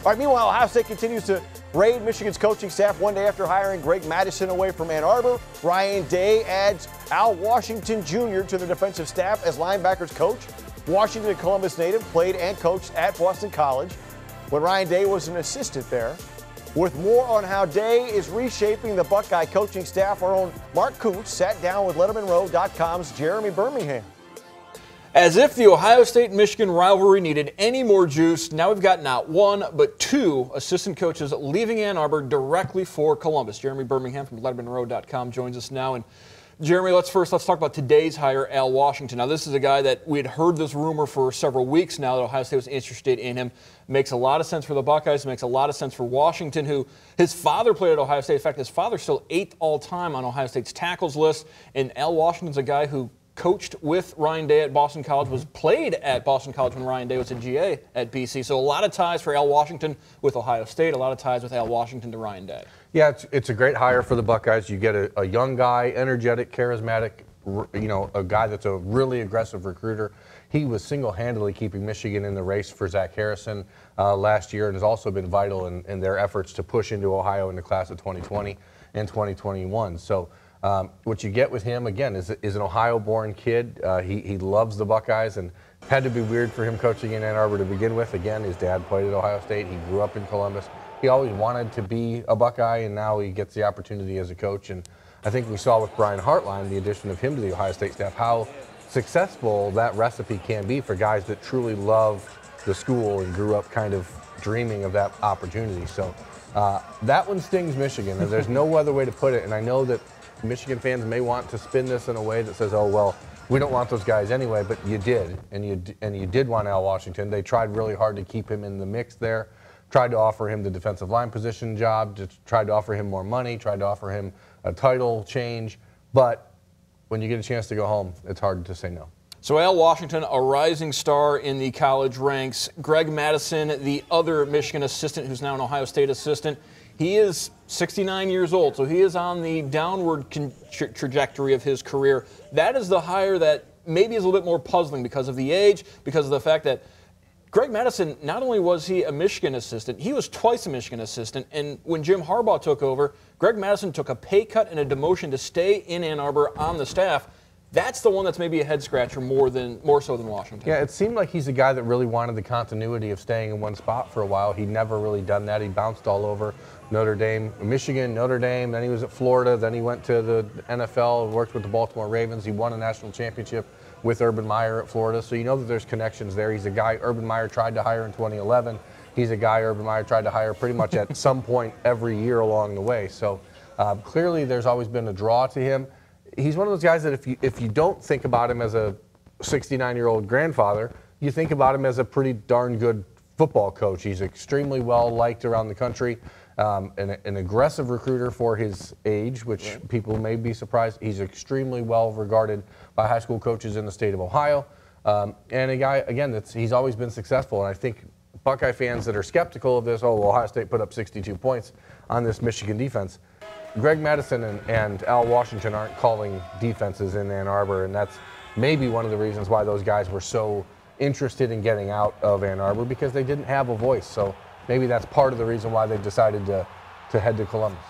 All right, meanwhile, Ohio State continues to raid Michigan's coaching staff one day after hiring Greg Madison away from Ann Arbor. Ryan Day adds Al Washington Jr. to the defensive staff as linebackers coach. Washington, a Columbus native, played and coached at Boston College when Ryan Day was an assistant there. With more on how Day is reshaping the Buckeye coaching staff, our own Mark Coots sat down with LettermanRow.com's Jeremy Birmingham. As if the Ohio State-Michigan rivalry needed any more juice, now we've got not one, but two assistant coaches leaving Ann Arbor directly for Columbus. Jeremy Birmingham from LettermanRow.com joins us now. And Jeremy, let's talk about today's hire, Al Washington. Now, this is a guy that we had heard this rumor for several weeks now that Ohio State was interested in him. Makes a lot of sense for the Buckeyes. Makes a lot of sense for Washington, who his father played at Ohio State. In fact, his father's still 8th all-time on Ohio State's tackles list. And Al Washington's a guy who coached with Ryan Day at Boston College, was played at Boston College when Ryan Day was a GA at BC. So a lot of ties for Al Washington with Ohio State, a lot of ties with Al Washington to Ryan Day. Yeah, it's a great hire for the Buckeyes. You get a young guy, energetic, charismatic, a guy that's a really aggressive recruiter. He was single-handedly keeping Michigan in the race for Zach Harrison last year and has also been vital in their efforts to push into Ohio in the class of 2020 and 2021. So what you get with him, again, is an Ohio-born kid. He loves the Buckeyes, and had to be weird for him coaching in Ann Arbor to begin with. Again, his dad played at Ohio State. He grew up in Columbus. He always wanted to be a Buckeye, and now he gets the opportunity as a coach. And I think we saw with Brian Hartline, the addition of him to the Ohio State staff, how successful that recipe can be for guys that truly love the school and grew up kind of dreaming of that opportunity. So that one stings Michigan, and there's no other way to put it. And I know that Michigan fans may want to spin this in a way that says, oh, well, we don't want those guys anyway, but you did, and you did want Al Washington. They tried really hard to keep him in the mix there, tried to offer him the defensive line position job, tried to offer him more money, tried to offer him a title change, but when you get a chance to go home, it's hard to say no. So Al Washington, a rising star in the college ranks. Greg Madison, the other Michigan assistant who's now an Ohio State assistant, he is 69 years old, so he is on the downward trajectory of his career. That is the hire that maybe is a little bit more puzzling because of the age, because of the fact that Greg Madison, not only was he a Michigan assistant, he was twice a Michigan assistant, and when Jim Harbaugh took over, Greg Madison took a pay cut and a demotion to stay in Ann Arbor on the staff. That's the one that's maybe a head-scratcher more so than Washington. Yeah, it seemed like he's a guy that really wanted the continuity of staying in one spot for a while. He'd never really done that. He bounced all over Notre Dame, Michigan, Notre Dame, then he was at Florida, then he went to the NFL and worked with the Baltimore Ravens. He won a national championship with Urban Meyer at Florida, so you know that there's connections there. He's a guy Urban Meyer tried to hire in 2011. He's a guy Urban Meyer tried to hire pretty much at some point every year along the way. So clearly there's always been a draw to him. He's one of those guys that if you don't think about him as a 69-year-old grandfather, you think about him as a pretty darn good football coach. He's extremely well liked around the country, an aggressive recruiter for his age, which people may be surprised. He's extremely well regarded by high school coaches in the state of Ohio, and a guy, again, he's always been successful. And I think Buckeye fans that are skeptical of this, oh, well, Ohio State put up 62 points on this Michigan defense. Greg Madison and Al Washington aren't calling defenses in Ann Arbor, and that's maybe one of the reasons why those guys were so interested in getting out of Ann Arbor, because they didn't have a voice. So maybe that's part of the reason why they decided to head to Columbus.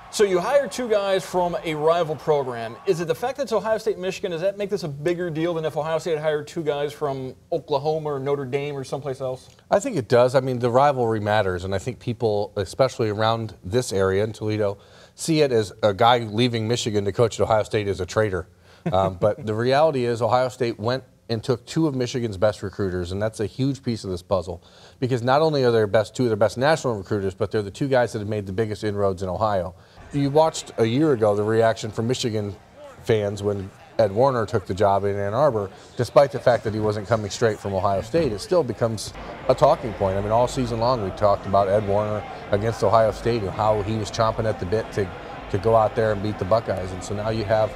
So you hire two guys from a rival program. Is it the fact that it's Ohio State, Michigan, does that make this a bigger deal than if Ohio State had hired two guys from Oklahoma or Notre Dame or someplace else? I think it does. I mean, the rivalry matters, and I think people, especially around this area in Toledo, see it as a guy leaving Michigan to coach at Ohio State as a traitor. But the reality is Ohio State went and took two of Michigan's best recruiters, and that's a huge piece of this puzzle, because not only are they two of their best national recruiters, but they're the two guys that have made the biggest inroads in Ohio. You watched a year ago the reaction from Michigan fans when Ed Warner took the job in Ann Arbor. Despite the fact that he wasn't coming straight from Ohio State, it still becomes a talking point. I mean, all season long we talked about Ed Warner against Ohio State and how he was chomping at the bit to go out there and beat the Buckeyes. And so now you have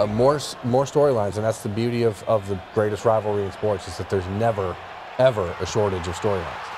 more storylines, and that's the beauty of the greatest rivalry in sports, is that there's never, ever a shortage of storylines.